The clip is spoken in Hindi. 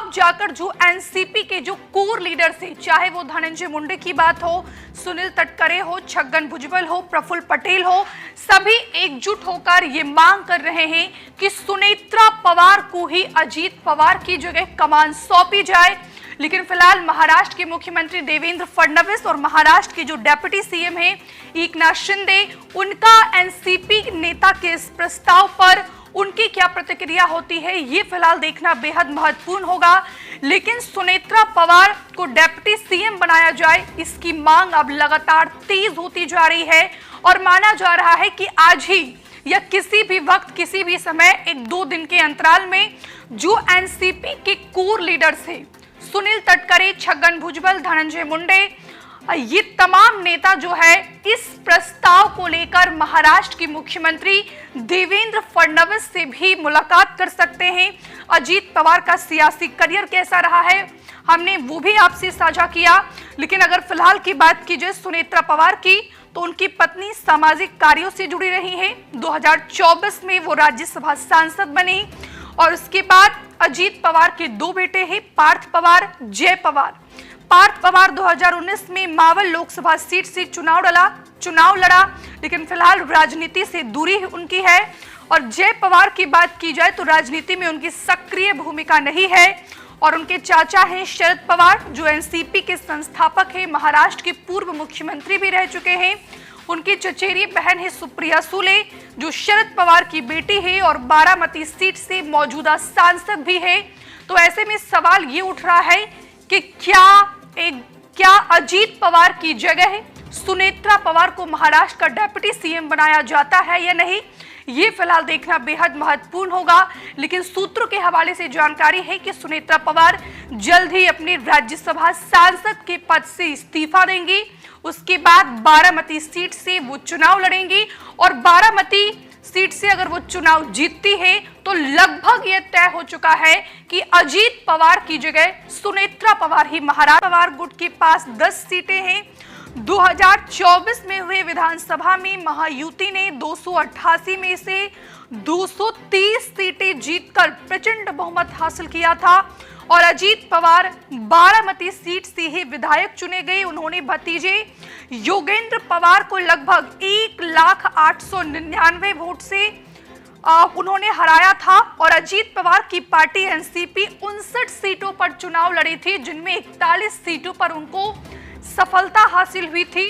अब जाकर जो एनसीपी के जो कोर लीडर थे, चाहे वो धनंजय मुंडे की बात हो, सुनील तटकरे हो, छगन भुजबल हो, प्रफुल्ल पटेल हो, सभी एकजुट होकर ये मांग कर रहे हैं कि सुनेत्रा पवार को ही अजीत पवार की जगह कमान सौंपी जाए। लेकिन फिलहाल महाराष्ट्र के मुख्यमंत्री देवेंद्र फडणवीस और महाराष्ट्र के जो डेप्यूटी सीएम हैं एकनाथ शिंदे, उनका एनसीपी नेता के इस प्रस्ताव पर उनकी क्या प्रतिक्रिया होती है, ये फिलहाल देखना बेहद महत्वपूर्ण होगा। लेकिन सुनेत्रा पवार को डेप्यूटी सीएम बनाया जाए, इसकी मांग अब लगातार तेज होती जा रही है और माना जा रहा है कि आज ही या किसी भी वक्त, किसी भी समय, 1-2 दिन के अंतराल में जो एनसीपी के कोर लीडर्स हैं, सुनील तटकरे, छगन भुजबल, धनंजय मुंडे, ये तमाम नेता जो है इस प्रस्ताव को लेकर महाराष्ट्र के मुख्यमंत्री देवेंद्र फडणवीस से भी मुलाकात कर सकते हैं। अजीत पवार का सियासी करियर कैसा रहा है, हमने वो भी आपसे साझा किया। लेकिन अगर फिलहाल की बात की जाए सुनेत्रा पवार की, तो उनकी पत्नी सामाजिक कार्यों से जुड़ी रही है। 2024 में वो राज्यसभा सांसद बनी और उसके बाद अजीत पवार के 2 बेटे हैं, पार्थ पवार, जय पवार। पार्थ पवार 2019 में मावल लोकसभा सीट से चुनाव लड़ा, लेकिन फिलहाल राजनीति से दूरी उनकी है। और जय पवार की बात की जाए तो राजनीति में उनकी सक्रिय भूमिका नहीं है। और उनके चाचा हैं शरद पवार, जो एनसीपी के संस्थापक हैं, महाराष्ट्र के पूर्व मुख्यमंत्री भी रह चुके हैं। उनकी चचेरी बहन है सुप्रिया सुले, जो शरद पवार की बेटी है और बारामती सीट से मौजूदा सांसद भी है। तो ऐसे में सवाल ये उठ रहा है कि क्या अजीत पवार की जगह सुनेत्रा पवार को महाराष्ट्र का डेप्यूटी सीएम बनाया जाता है या नहीं, ये फिलहाल देखना बेहद महत्वपूर्ण होगा। लेकिन सूत्रों के हवाले से जानकारी है कि सुनेत्रा पवार जल्द ही अपने राज्यसभा सांसद के पद से इस्तीफा देंगी। उसके बाद बारामती सीट से वो चुनाव लड़ेंगी और बारामती सीट से अगर वो चुनाव जीतती है तो लगभग ये तय हो चुका है कि अजीत पवार की जगह सुनेत्रा पवार ही महाराष्ट्र पवार गुट के पास 10 सीटें हैं। 2024 में हुए विधानसभा में महायुति ने 288 में से 230 सीटें जीतकर प्रचंड बहुमत हासिल किया था और अजीत पवार बारामती सीट से ही विधायक चुने गए। उन्होंने भतीजे योगेंद्र पवार को लगभग 1,08,99 वोट से उन्होंने हराया था और अजीत पवार की पार्टी एनसीपी 59 सीटों पर चुनाव लड़ी थी, जिनमें 41 सीटों पर उनको सफलता हासिल हुई थी।